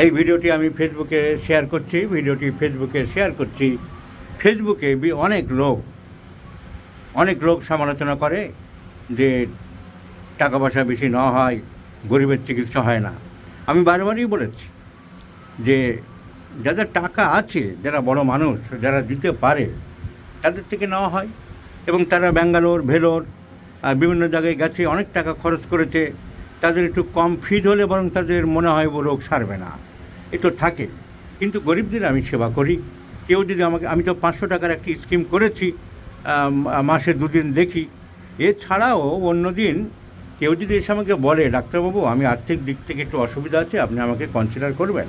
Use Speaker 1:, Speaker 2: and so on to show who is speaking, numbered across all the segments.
Speaker 1: এই ভিডিওটি আমি ফেসবুকে শেয়ার করছি। ফেসবুকে অনেক লোক সমালোচনা করে যে টাকা পয়সা বেশি নেওয়া হয়, গরিবের চিকিৎসা হয় না। আমি বারবারই বলেছি যে যাদের টাকা আছে, যারা বড় মানুষ, যারা দিতে পারে, তাদের থেকে নেওয়া হয়। এবং তারা ব্যাঙ্গালোর, ভেলোর বিভিন্ন জায়গায় গেছে, অনেক টাকা খরচ করেছে। তাদের একটু কম ফিজ হলে বরং তাদের মনে হয় রোগ সারবে না, এ তো থাকে। কিন্তু গরিবদের আমি সেবা করি। কেউ যদি আমি তো 500 টাকার একটি স্কিম করেছি, মাসে 2 দিন দেখি। এছাড়াও অন্য দিন কেউ যদি এসে আমাকে বলে, ডাক্তারবাবু আমি আর্থিক দিক থেকে একটু অসুবিধা আছে, আপনি আমাকে কনসিডার করবেন,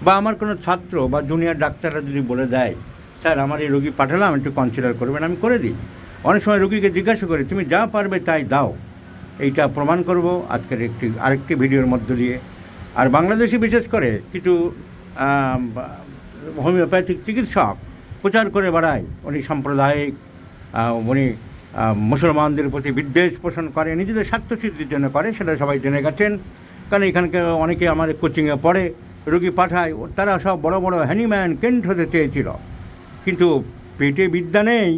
Speaker 1: বা আমার কোনো ছাত্র বা জুনিয়র ডাক্তাররা যদি বলে দেয়, স্যার আমার এই রোগী পাঠালাম, একটু কনসিডার করবেন, আমি করে দিই। অনেক সময় রোগীকে জিজ্ঞাসা করি, তুমি যা পারবে তাই দাও। এইটা প্রমাণ করব আজকের আরেকটি ভিডিওর মধ্য দিয়ে। আর বাংলাদেশে বিশেষ করে কিছু হোমিওপ্যাথিক চিকিৎসক প্রচার করে বেড়ায়, উনি সাম্প্রদায়িক, উনি মুসলমানদের প্রতি বিদ্বেষ পোষণ করে, নিজেদের স্বার্থসিদ্ধির জন্য করে, সেটা সবাই জেনে গেছেন। কারণ এখানকার অনেকে আমার কোচিংয়ে পড়ে, রোগী পাঠায়, তারা সব বড় বড় হ্যানিম্যান কেন্ট হতে চেয়েছিল, কিন্তু পেটে বিদ্যা নেই,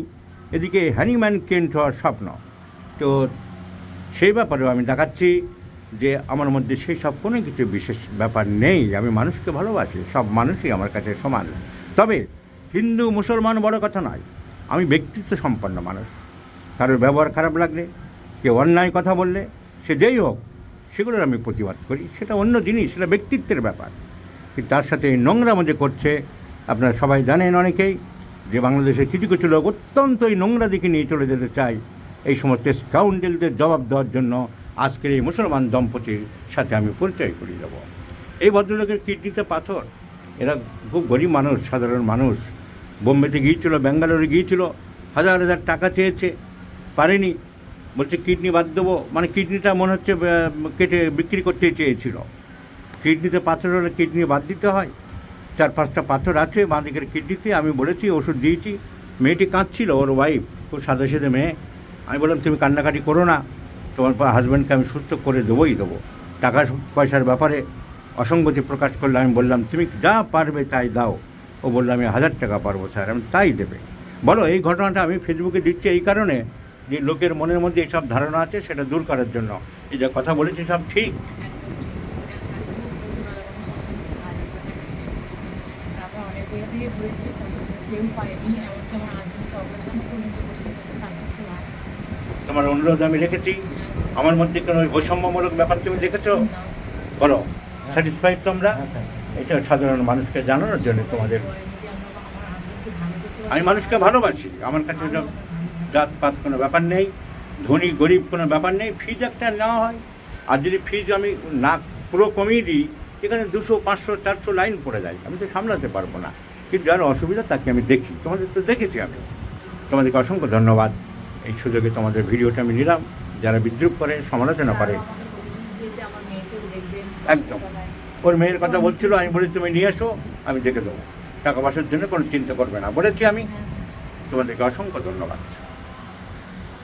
Speaker 1: এদিকে হ্যানিম্যান কেন্ট হওয়ার স্বপ্ন। তো সেই ব্যাপারেও আমি দেখাচ্ছি যে আমার মধ্যে সেই সব কোনো কিছু বিশেষ ব্যাপার নেই। আমি মানুষকে ভালোবাসি, সব মানুষই আমার কাছে সমান। তবে হিন্দু মুসলমান বড় কথা নয়, আমি ব্যক্তিত্ব সম্পন্ন মানুষ। কারোর ব্যবহার খারাপ লাগলে, কেউ অন্যায় কথা বললে, সে যেই হোক, সেগুলোর আমি প্রতিবাদ করি, সেটা অন্য জিনিস, সেটা ব্যক্তিত্বের ব্যাপার। কিন্তু তার সাথে এই নোংরা মধ্যে করছে, আপনারা সবাই জানেন অনেকেই, যে বাংলাদেশের কিছু কিছু লোক অত্যন্ত এই নোংরা দিকে নিয়ে চলে যেতে চায়। এই সমস্ত স্কাউন্ডেলদের জবাব দেওয়ার জন্য আজকের এই মুসলমান দম্পতির সাথে আমি পরিচয় করিয়ে দেবো। এই ভদ্রলোকের কিডনিতে পাথর, এরা খুব গরিব মানুষ, সাধারণ মানুষ। বোম্বেতে গিয়েছিল, ব্যাঙ্গালোরে গিয়েছিল, হাজার হাজার টাকা চেয়েছে, পারেনি, বলছে কিডনি বাদ দেবো। মানে কিডনিটা মনে হচ্ছে কেটে বিক্রি করতে চেয়েছিল। কিডনিতে পাথর হলে কিডনি বাদ দিতে হয়। 4-5টা পাথর আছে বাঁ দিকের কিডনিতে। আমি বলেছি, ওষুধ দিয়েছি। মেয়েটি কাঁদছিল, ওর ওয়াইফ, খুব সাদাসিধে মেয়ে। আমি বললাম, তুমি কান্নাকাটি করো না, তোমার হাজব্যান্ডকে আমি সুস্থ করে দেবো। টাকা পয়সার ব্যাপারে অসঙ্গতি প্রকাশ করলে আমি বললাম, তুমি যা পারবে তাই দাও। ও বললো, আমি 1000 টাকা পারবো স্যার। আমি তাই দেবে। বলো, এই ঘটনাটা আমি ফেসবুকে দিচ্ছি এই কারণে যে লোকের মনের মধ্যে এইসব ধারণা আছে, সেটা দূর করার জন্য। এই যা কথা বলেছি সব ঠিক। তোমার অনুরোধ আমি রেখেছি। আমার মধ্যে কোনো বৈষম্যমূলক ব্যাপার তুমি দেখেছো? বলো, স্যাটিসফাইড তোমরা? এটা সাধারণ মানুষকে জানানোর জন্য তোমাদের। আমি মানুষকে ভালোবাসি, আমার কাছে জাতপাত কোনো ব্যাপার নেই, ধনী গরিব কোনো ব্যাপার নেই। ফিজ একটা নেওয়া হয়, আর যদি ফিজ আমি না পুরো কমিয়ে দিই, এখানে 200, 500, 400 লাইন পড়ে যায়, আমি তো সামলাতে পারবো না। কিন্তু যার অসুবিধা তাকে আমি দেখি, তোমাদের তো দেখেছি আমি। তোমাদেরকে অসংখ্য ধন্যবাদ। এই সুযোগে তোমাদের ভিডিওটা আমি নিলাম। যারা বিদ্রুপ করে, সমালোচনা করে, একদম ওর মেয়ের কথা বলছিল, আমি বলি তুমি নিয়ে এসো, আমি দেখে দেবো, টাকা পয়সার জন্য কোনো চিন্তা করবে না বলেছি আমি। তোমাদেরকে অসংখ্য ধন্যবাদ।